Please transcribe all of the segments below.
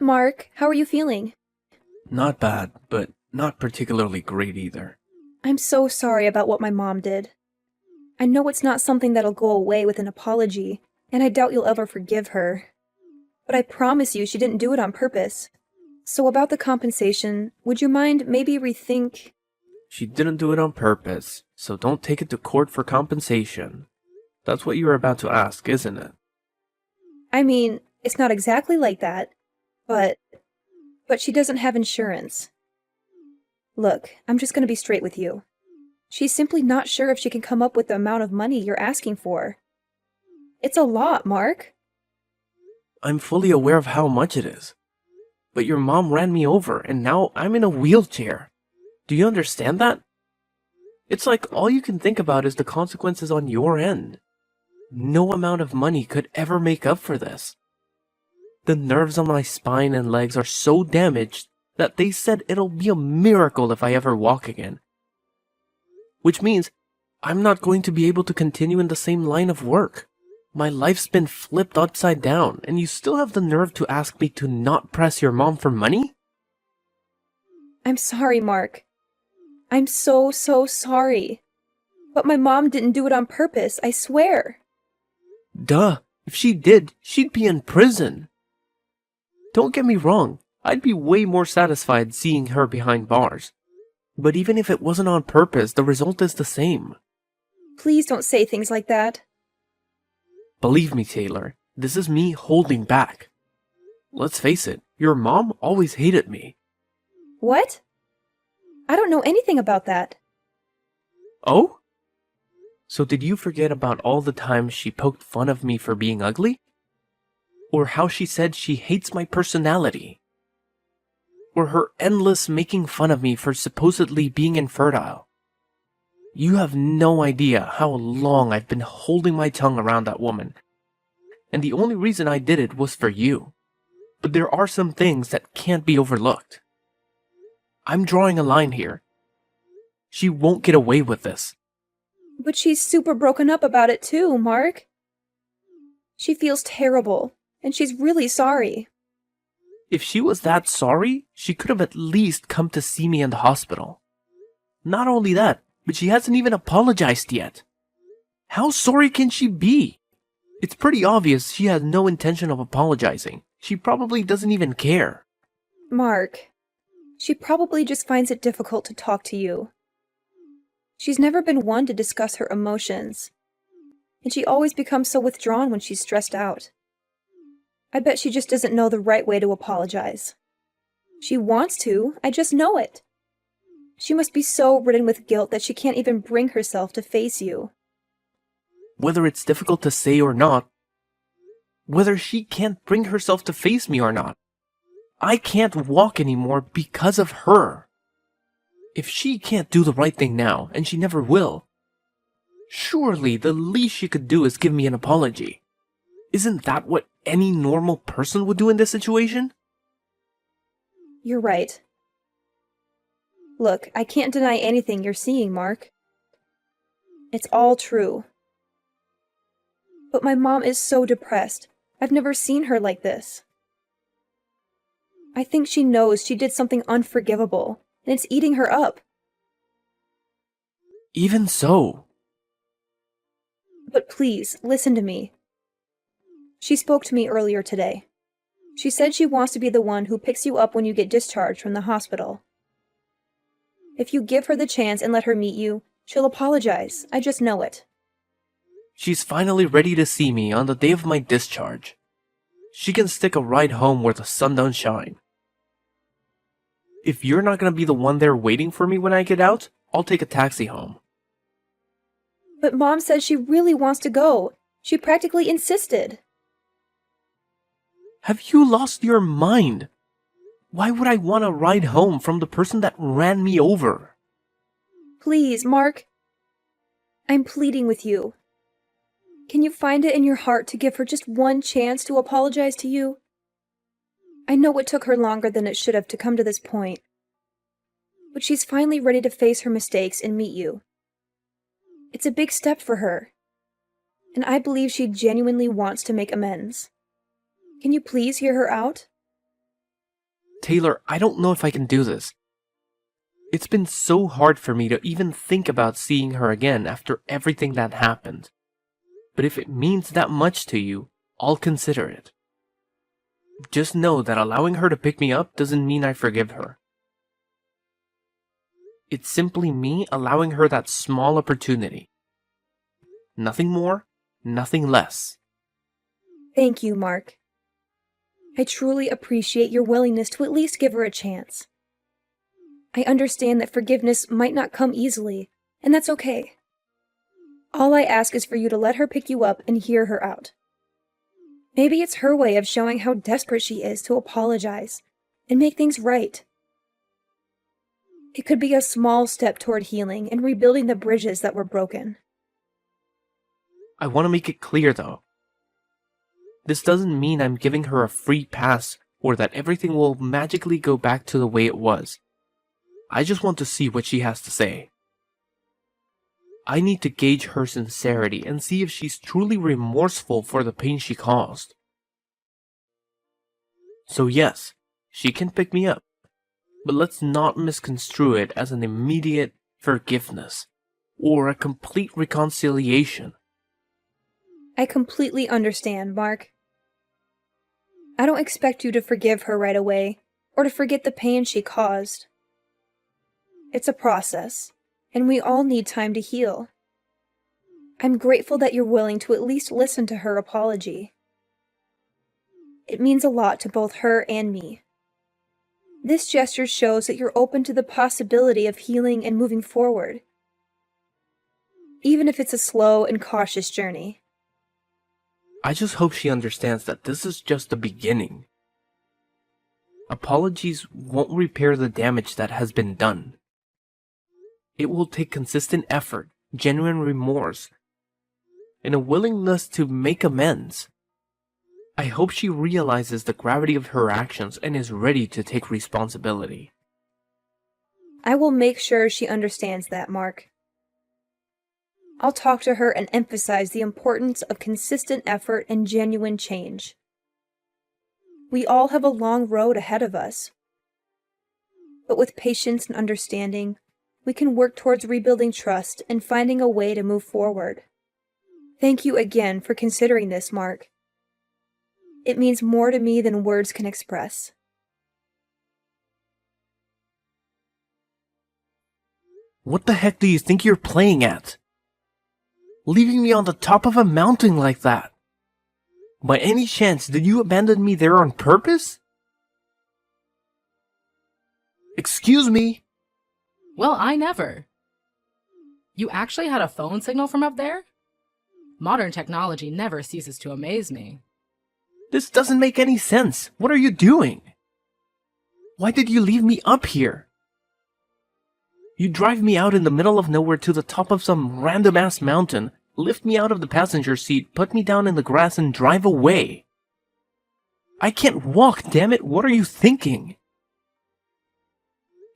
Mark, how are you feeling? Not bad, but not particularly great either. I'm so sorry about what my mom did. I know it's not something that'll go away with an apology, and I doubt you'll ever forgive her. But I promise you she didn't do it on purpose. So about the compensation, would you mind maybe rethink? She didn't do it on purpose, so don't take it to court for compensation. That's what you were about to ask, isn't it? I mean, it's not exactly like that, but she doesn't have insurance. Look, I'm just gonna be straight with you. She's simply not sure if she can come up with the amount of money you're asking for. It's a lot, Mark. I'm fully aware of how much it is. But your mom ran me over, and now I'm in a wheelchair. Do you understand that? It's like all you can think about is the consequences on your end. No amount of money could ever make up for this. The nerves on my spine and legs are so damaged that they said it'll be a miracle if I ever walk again. Which means I'm not going to be able to continue in the same line of work. My life's been flipped upside down, and you still have the nerve to ask me to not press your mom for money? I'm sorry, Mark. I'm so sorry. But my mom didn't do it on purpose, I swear. Duh, if she did, she'd be in prison. Don't get me wrong, I'd be way more satisfied seeing her behind bars. But even if it wasn't on purpose, the result is the same. Please don't say things like that. Believe me, Taylor, this is me holding back. Let's face it, your mom always hated me. What? I don't know anything about that. Oh? So did you forget about all the times she poked fun of me for being ugly? Or how she said she hates my personality? Or her endless making fun of me for supposedly being infertile? You have no idea how long I've been holding my tongue around that woman. And the only reason I did it was for you. But there are some things that can't be overlooked. I'm drawing a line here. She won't get away with this. But she's super broken up about it too, Mark. She feels terrible, and she's really sorry. If she was that sorry, she could have at least come to see me in the hospital. Not only that, but she hasn't even apologized yet. How sorry can she be? It's pretty obvious she has no intention of apologizing. She probably doesn't even care. Mark, she probably just finds it difficult to talk to you. She's never been one to discuss her emotions, and she always becomes so withdrawn when she's stressed out. I bet she just doesn't know the right way to apologize. She wants to, I just know it. She must be so ridden with guilt that she can't even bring herself to face you. Whether it's difficult to say or not, whether she can't bring herself to face me or not, I can't walk anymore because of her. If she can't do the right thing now, and she never will, surely the least she could do is give me an apology. Isn't that what any normal person would do in this situation? You're right. Look, I can't deny anything you're seeing, Mark. It's all true. But my mom is so depressed. I've never seen her like this. I think she knows she did something unforgivable, and it's eating her up. Even so, But please, listen to me. She spoke to me earlier today. She said she wants to be the one who picks you up when you get discharged from the hospital. If you give her the chance and let her meet you, she'll apologize. I just know it. she's finally ready to see me on the day of my discharge. She can stick a ride home where the sun don't shine. If you're not gonna be the one there waiting for me when I get out, I'll take a taxi home. But Mom says she really wants to go. She practically insisted. Have you lost your mind? Why would I want to ride home from the person that ran me over? Please, Mark. I'm pleading with you. Can you find it in your heart to give her just one chance to apologize to you? I know it took her longer than it should have to come to this point. But she's finally ready to face her mistakes and meet you. It's a big step for her. And I believe she genuinely wants to make amends. Can you please hear her out? Taylor, I don't know if I can do this. It's been so hard for me to even think about seeing her again after everything that happened. But if it means that much to you, I'll consider it. Just know that allowing her to pick me up doesn't mean I forgive her. It's simply me allowing her that small opportunity. Nothing more, nothing less. Thank you, Mark. I truly appreciate your willingness to at least give her a chance. I understand that forgiveness might not come easily, and that's okay. All I ask is for you to let her pick you up and hear her out. Maybe it's her way of showing how desperate she is to apologize and make things right. It could be a small step toward healing and rebuilding the bridges that were broken. I want to make it clear, though. This doesn't mean I'm giving her a free pass or that everything will magically go back to the way it was. I just want to see what she has to say. I need to gauge her sincerity and see if she's truly remorseful for the pain she caused. So yes, she can pick me up, but let's not misconstrue it as an immediate forgiveness or a complete reconciliation. I completely understand, Mark. I don't expect you to forgive her right away or to forget the pain she caused. It's a process, and we all need time to heal. I'm grateful that you're willing to at least listen to her apology. It means a lot to both her and me. This gesture shows that you're open to the possibility of healing and moving forward, even if it's a slow and cautious journey. I just hope she understands that this is just the beginning. Apologies won't repair the damage that has been done. It will take consistent effort, genuine remorse, and a willingness to make amends. I hope she realizes the gravity of her actions and is ready to take responsibility. I will make sure she understands that, Mark. I'll talk to her and emphasize the importance of consistent effort and genuine change. We all have a long road ahead of us. But with patience and understanding, we can work towards rebuilding trust and finding a way to move forward. Thank you again for considering this, Mark. It means more to me than words can express. What the heck do you think you're playing at? Leaving me on the top of a mountain like that? By any chance, did you abandon me there on purpose? Excuse me? Well, I never. You actually had a phone signal from up there? Modern technology never ceases to amaze me. This doesn't make any sense. What are you doing? Why did you leave me up here? You drive me out in the middle of nowhere to the top of some random-ass mountain, lift me out of the passenger seat, put me down in the grass, and drive away. I can't walk, damn it. What are you thinking?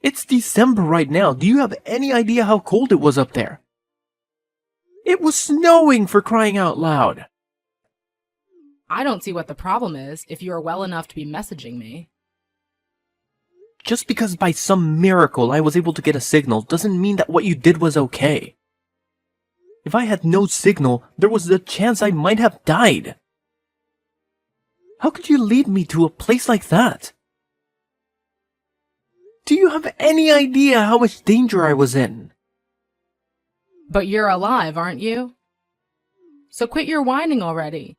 It's December right now. Do you have any idea how cold it was up there? It was snowing, for crying out loud. I don't see what the problem is if you are well enough to be messaging me. Just because by some miracle I was able to get a signal doesn't mean that what you did was okay. If I had no signal, there was a chance I might have died. How could you lead me to a place like that? Do you have any idea how much danger I was in? But you're alive, aren't you? So quit your whining already.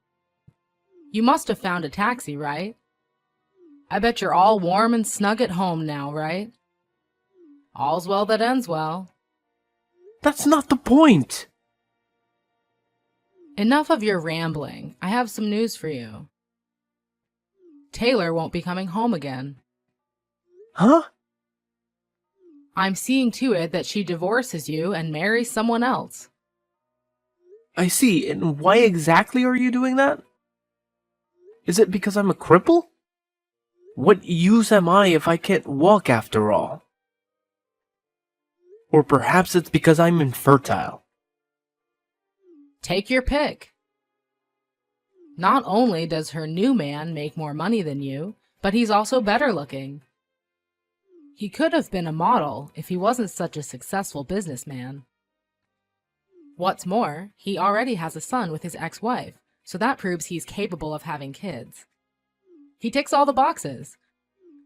You must have found a taxi, right? I bet you're all warm and snug at home now, right? All's well that ends well. That's not the point. Enough of your rambling. I have some news for you. Taylor won't be coming home again. Huh? I'm seeing to it that she divorces you and marries someone else. I see. And why exactly are you doing that? Is it because I'm a cripple? What use am I if I can't walk after all? Or perhaps it's because I'm infertile. Take your pick. Not only does her new man make more money than you, but he's also better looking, He could have been a model if he wasn't such a successful businessman. What's more, he already has a son with his ex-wife, so that proves he's capable of having kids. He ticks all the boxes.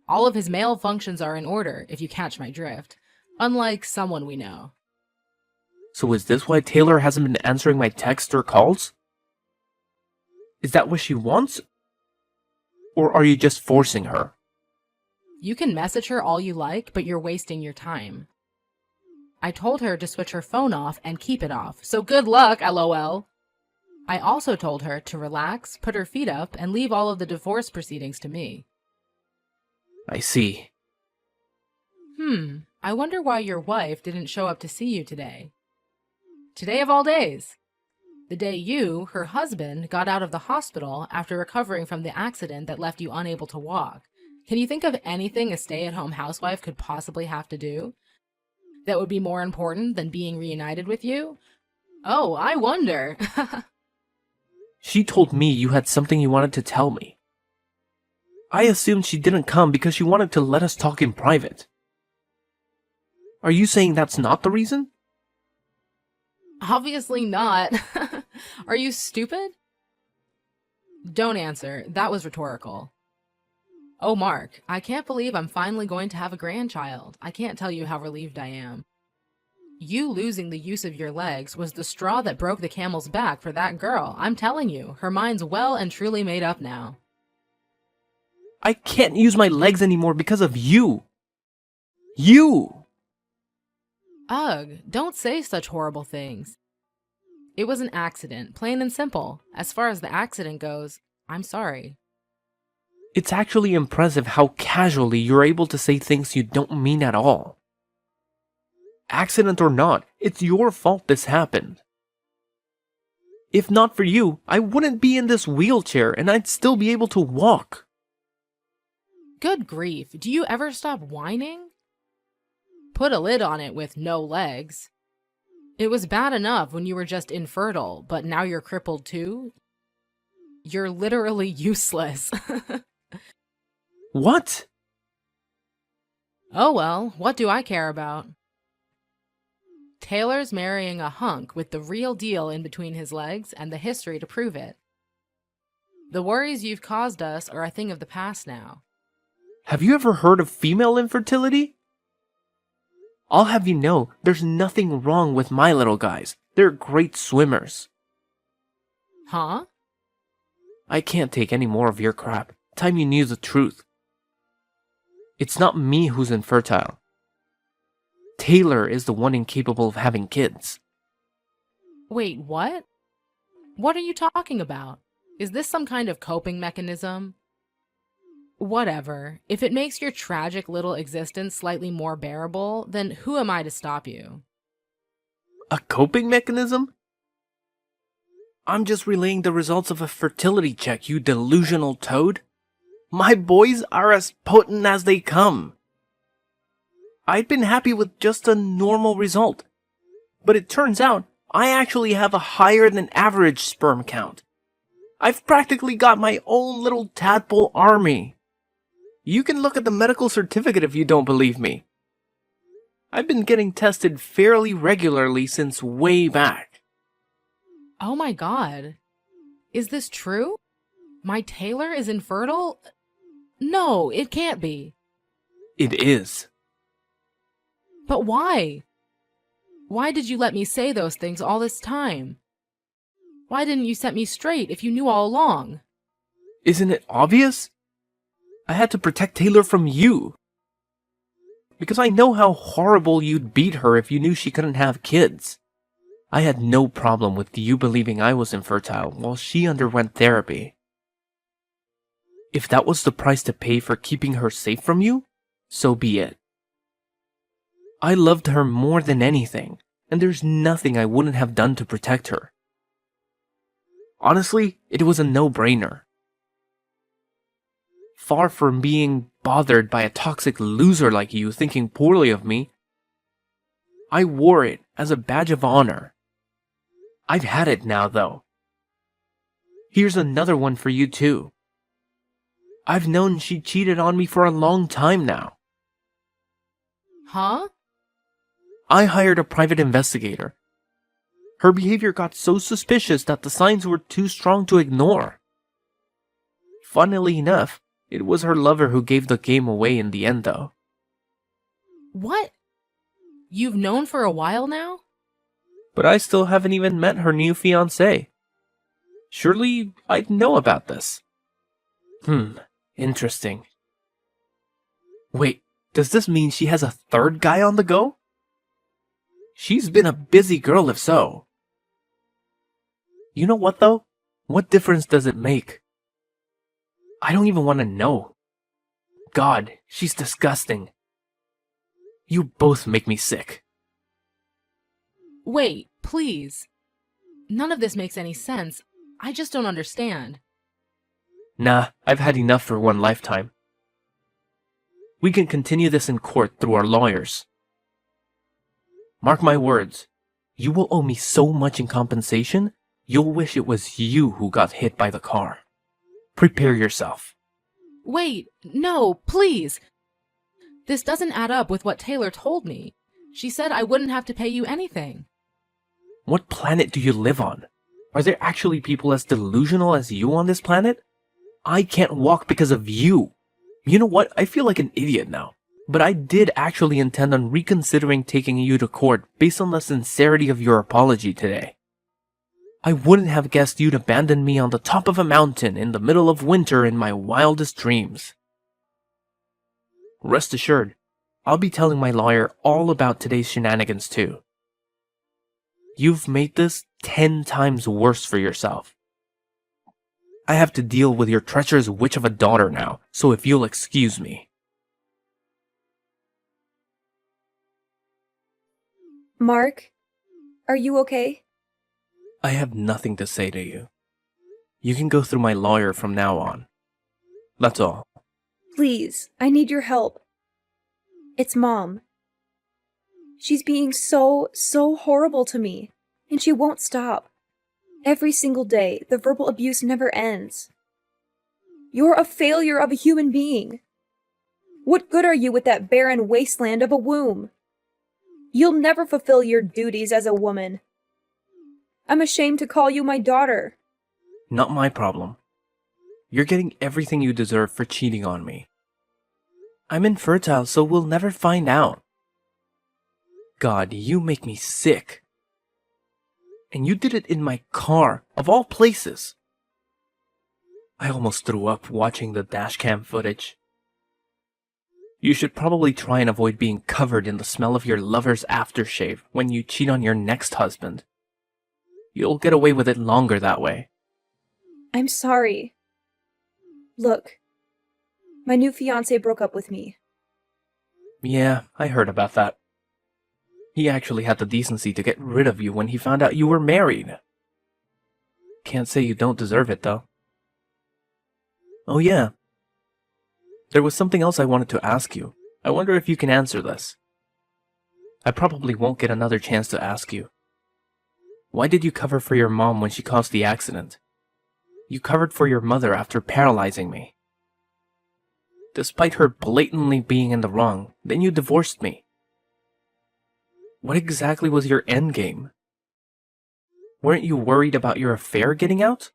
All of his male functions are in order, if you catch my drift, unlike someone we know. So is this why Taylor hasn't been answering my texts or calls? Is that what she wants? Or are you just forcing her? You can message her all you like, but you're wasting your time. I told her to switch her phone off and keep it off, so good luck, LOL. I also told her to relax, put her feet up, and leave all of the divorce proceedings to me. I see. I wonder why your wife didn't show up to see you today. Today of all days. The day you, her husband, got out of the hospital after recovering from the accident that left you unable to walk. Can you think of anything a stay-at-home housewife could possibly have to do that would be more important than being reunited with you? Oh, I wonder. She told me you had something you wanted to tell me. I assumed she didn't come because she wanted to let us talk in private. Are you saying that's not the reason? Obviously not. Are you stupid? Don't answer. That was rhetorical. Oh, Mark, I can't believe I'm finally going to have a grandchild. I can't tell you how relieved I am. You losing the use of your legs was the straw that broke the camel's back for that girl. I'm telling you, her mind's well and truly made up now. I can't use my legs anymore because of you. You! Ugh, don't say such horrible things. It was an accident, plain and simple. As far as the accident goes, I'm sorry. It's actually impressive how casually you're able to say things you don't mean at all. Accident or not, it's your fault this happened. If not for you, I wouldn't be in this wheelchair and I'd still be able to walk. Good grief, do you ever stop whining? Put a lid on it with no legs. It was bad enough when you were just infertile, but now you're crippled too? You're literally useless. What? Oh well, what do I care about? Taylor's marrying a hunk with the real deal in between his legs and the history to prove it. The worries you've caused us are a thing of the past now. Have you ever heard of female infertility? I'll have you know, there's nothing wrong with my little guys. They're great swimmers. Huh? I can't take any more of your crap. Time you knew the truth. It's not me who's infertile. Taylor is the one incapable of having kids. Wait, what? What are you talking about? Is this some kind of coping mechanism? Whatever. If it makes your tragic little existence slightly more bearable, then who am I to stop you? A coping mechanism? I'm just relaying the results of a fertility check, you delusional toad. My boys are as potent as they come. I'd been happy with just a normal result. But it turns out, I actually have a higher than average sperm count. I've practically got my own little tadpole army. You can look at the medical certificate if you don't believe me. I've been getting tested fairly regularly since way back. Oh my god. Is this true? My Taylor is infertile? No, it can't be. It is. But why? Why did you let me say those things all this time? Why didn't you set me straight if you knew all along? Isn't it obvious? I had to protect Taylor from you. Because I know how horrible you'd beat her if you knew she couldn't have kids. I had no problem with you believing I was infertile while she underwent therapy. If that was the price to pay for keeping her safe from you, so be it. I loved her more than anything, and there's nothing I wouldn't have done to protect her. Honestly, it was a no-brainer. Far from being bothered by a toxic loser like you thinking poorly of me, I wore it as a badge of honor. I've had it now, though. Here's another one for you, too. I've known she cheated on me for a long time now. Huh? I hired a private investigator. Her behavior got so suspicious that the signs were too strong to ignore. Funnily enough, it was her lover who gave the game away in the end, though. What? You've known for a while now? But I still haven't even met her new fiancé. Surely I'd know about this. Interesting. Wait, does this mean she has a third guy on the go? She's been a busy girl if so. You know what though? What difference does it make? I don't even want to know. God, she's disgusting. You both make me sick. Wait, please. None of this makes any sense. I just don't understand. Nah, I've had enough for one lifetime. We can continue this in court through our lawyers. Mark my words, you will owe me so much in compensation, you'll wish it was you who got hit by the car. Prepare yourself. Wait, no, please. This doesn't add up with what Taylor told me. She said I wouldn't have to pay you anything. What planet do you live on? Are there actually people as delusional as you on this planet? I can't walk because of you. You know what? I feel like an idiot now. But I did actually intend on reconsidering taking you to court based on the sincerity of your apology today. I wouldn't have guessed you'd abandon me on the top of a mountain in the middle of winter in my wildest dreams. Rest assured, I'll be telling my lawyer all about today's shenanigans too. You've made this 10 times worse for yourself. I have to deal with your treacherous witch of a daughter now, so if you'll excuse me. Mark, are you okay? I have nothing to say to you. You can go through my lawyer from now on. That's all. Please, I need your help. It's Mom. She's being so horrible to me, and she won't stop. Every single day, the verbal abuse never ends. You're a failure of a human being. What good are you with that barren wasteland of a womb? You'll never fulfill your duties as a woman. I'm ashamed to call you my daughter. Not my problem. You're getting everything you deserve for cheating on me. I'm infertile, so we'll never find out. God, you make me sick. And you did it in my car, of all places. I almost threw up watching the dashcam footage. You should probably try and avoid being covered in the smell of your lover's aftershave when you cheat on your next husband. You'll get away with it longer that way. I'm sorry. Look, my new fiancé broke up with me. Yeah, I heard about that. He actually had the decency to get rid of you when he found out you were married. Can't say you don't deserve it, though. Oh yeah. There was something else I wanted to ask you. I wonder if you can answer this. I probably won't get another chance to ask you. Why did you cover for your mom when she caused the accident? You covered for your mother after paralyzing me. Despite her blatantly being in the wrong, then you divorced me. What exactly was your endgame? Weren't you worried about your affair getting out?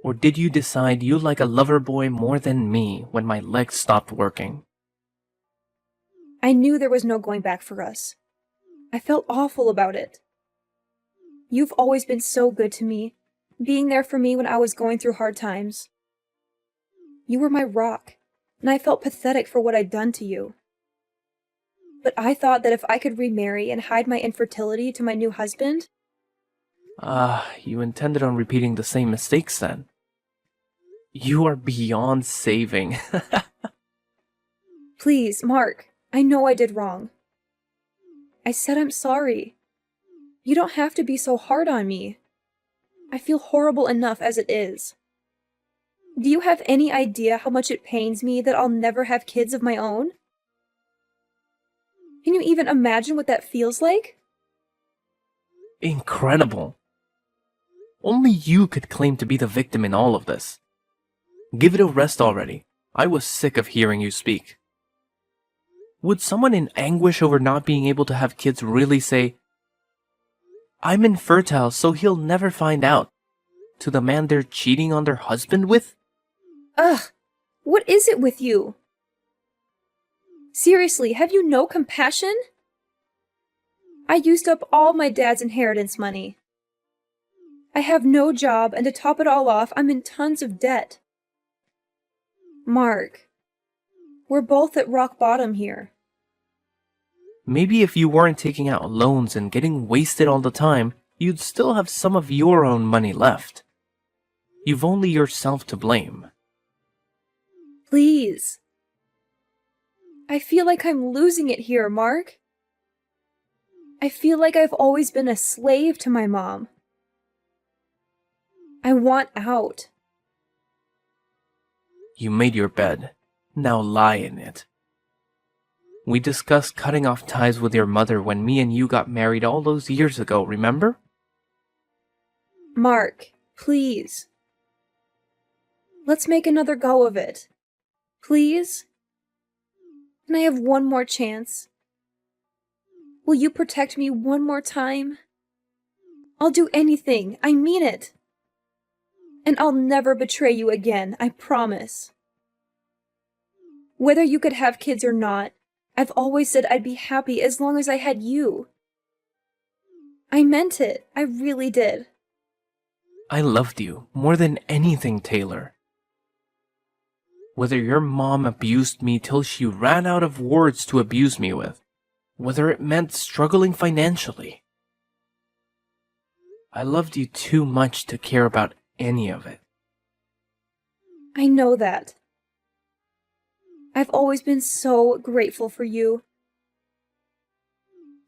Or did you decide you like a lover boy more than me when my legs stopped working? I knew there was no going back for us. I felt awful about it. You've always been so good to me, being there for me when I was going through hard times. You were my rock, and I felt pathetic for what I'd done to you. But I thought that if I could remarry and hide my infertility to my new husband... You intended on repeating the same mistakes then. You are beyond saving. Please, Mark, I know I did wrong. I said I'm sorry. You don't have to be so hard on me. I feel horrible enough as it is. Do you have any idea how much it pains me that I'll never have kids of my own? Can you even imagine what that feels like? Incredible. Only you could claim to be the victim in all of this. Give it a rest already. I was sick of hearing you speak. Would someone in anguish over not being able to have kids really say, "I'm infertile, so he'll never find out," to the man they're cheating on their husband with? Ugh, what is it with you? Seriously, have you no compassion? I used up all my dad's inheritance money. I have no job, and to top it all off, I'm in tons of debt. Mark, we're both at rock bottom here. Maybe if you weren't taking out loans and getting wasted all the time, you'd still have some of your own money left. You've only yourself to blame. Please. I feel like I'm losing it here, Mark. I feel like I've always been a slave to my mom. I want out. You made your bed. Now lie in it. We discussed cutting off ties with your mother when me and you got married all those years ago, remember? Mark, please. Let's make another go of it. Please? Can I have one more chance? Will you protect me one more time? I'll do anything, I mean it. And I'll never betray you again, I promise. Whether you could have kids or not, I've always said I'd be happy as long as I had you. I meant it, I really did. I loved you more than anything, Taylor. Whether your mom abused me till she ran out of words to abuse me with, whether it meant struggling financially, I loved you too much to care about any of it. I know that. I've always been so grateful for you.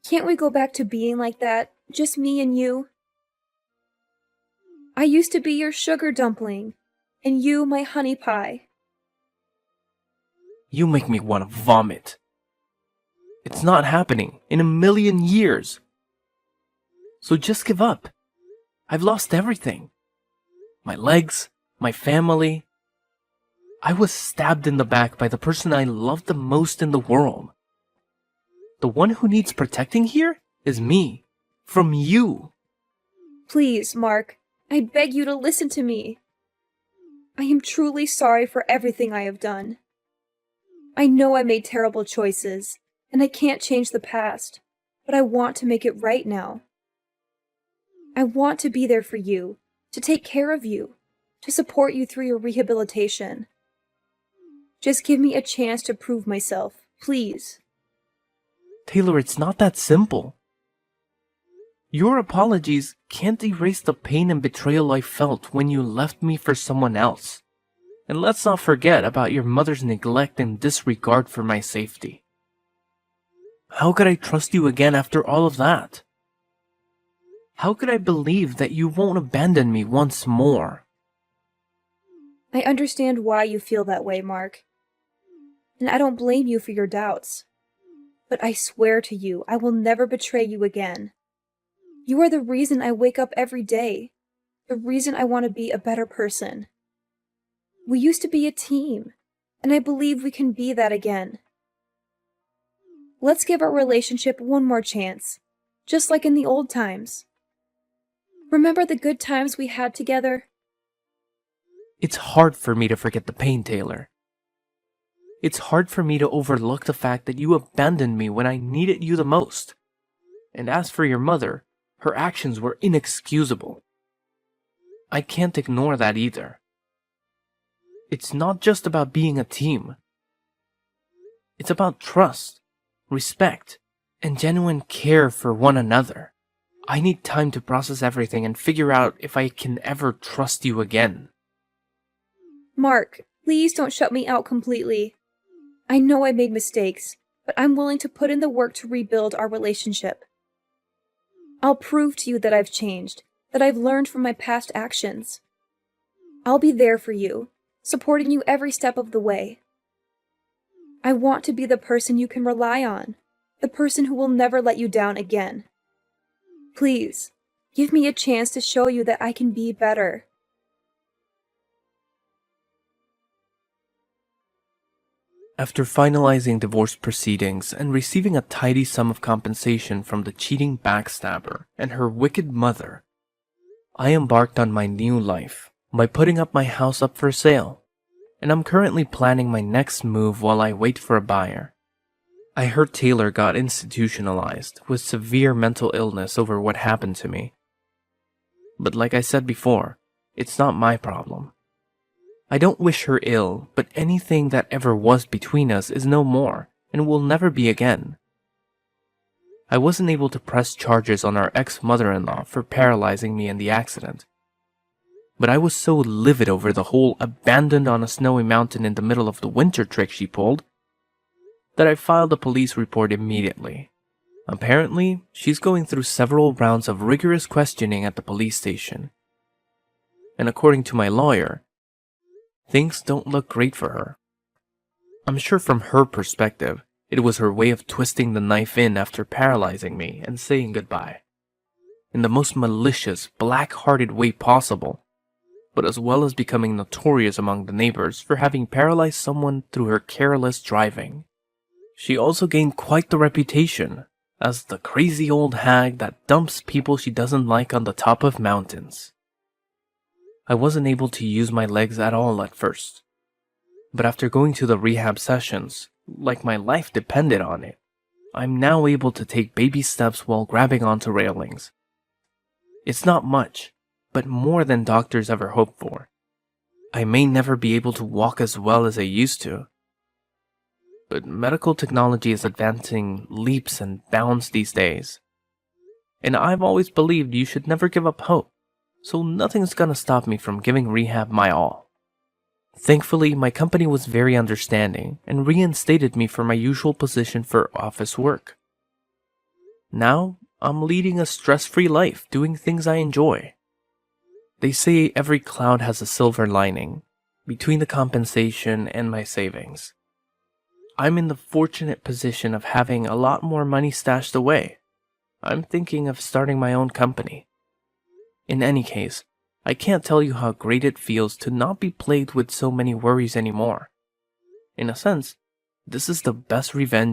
Can't we go back to being like that, just me and you? I used to be your sugar dumpling, and you my honey pie. You make me want to vomit. It's not happening in a million years. So just give up. I've lost everything. My legs, my family. I was stabbed in the back by the person I loved the most in the world. The one who needs protecting here is me. From you. Please, Mark, I beg you to listen to me. I am truly sorry for everything I have done. I know I made terrible choices, and I can't change the past, but I want to make it right now. I want to be there for you, to take care of you, to support you through your rehabilitation. Just give me a chance to prove myself, please. Taylor, it's not that simple. Your apologies can't erase the pain and betrayal I felt when you left me for someone else. And let's not forget about your mother's neglect and disregard for my safety. How could I trust you again after all of that? How could I believe that you won't abandon me once more? I understand why you feel that way, Mark. And I don't blame you for your doubts. But I swear to you, I will never betray you again. You are the reason I wake up every day, the reason I want to be a better person. We used to be a team, and I believe we can be that again. Let's give our relationship one more chance, just like in the old times. Remember the good times we had together? It's hard for me to forget the pain, Taylor. It's hard for me to overlook the fact that you abandoned me when I needed you the most. And as for your mother, her actions were inexcusable. I can't ignore that either. It's not just about being a team. It's about trust, respect, and genuine care for one another. I need time to process everything and figure out if I can ever trust you again. Mark, please don't shut me out completely. I know I made mistakes, but I'm willing to put in the work to rebuild our relationship. I'll prove to you that I've changed, that I've learned from my past actions. I'll be there for you, supporting you every step of the way. I want to be the person you can rely on, the person who will never let you down again. Please, give me a chance to show you that I can be better. After finalizing divorce proceedings and receiving a tidy sum of compensation from the cheating backstabber and her wicked mother, I embarked on my new life by putting up my house up for sale, and I'm currently planning my next move while I wait for a buyer. I heard Taylor got institutionalized with severe mental illness over what happened to me. But like I said before, it's not my problem. I don't wish her ill, but anything that ever was between us is no more and will never be again. I wasn't able to press charges on our ex-mother-in-law for paralyzing me in the accident. But I was so livid over the whole abandoned on a snowy mountain in the middle of the winter trick she pulled that I filed a police report immediately. Apparently, she's going through several rounds of rigorous questioning at the police station. And according to my lawyer, things don't look great for her. I'm sure from her perspective, it was her way of twisting the knife in after paralyzing me and saying goodbye. In the most malicious, black-hearted way possible, but as well as becoming notorious among the neighbors for having paralyzed someone through her careless driving. She also gained quite the reputation as the crazy old hag that dumps people she doesn't like on the top of mountains. I wasn't able to use my legs at all at first, but after going to the rehab sessions, like my life depended on it, I'm now able to take baby steps while grabbing onto railings. It's not much, but more than doctors ever hoped for. I may never be able to walk as well as I used to, but medical technology is advancing leaps and bounds these days. And I've always believed you should never give up hope, so nothing's gonna stop me from giving rehab my all. Thankfully, my company was very understanding and reinstated me for my usual position for office work. Now, I'm leading a stress-free life, doing things I enjoy. They say every cloud has a silver lining, between the compensation and my savings. I'm in the fortunate position of having a lot more money stashed away. I'm thinking of starting my own company. In any case, I can't tell you how great it feels to not be plagued with so many worries anymore. In a sense, this is the best revenge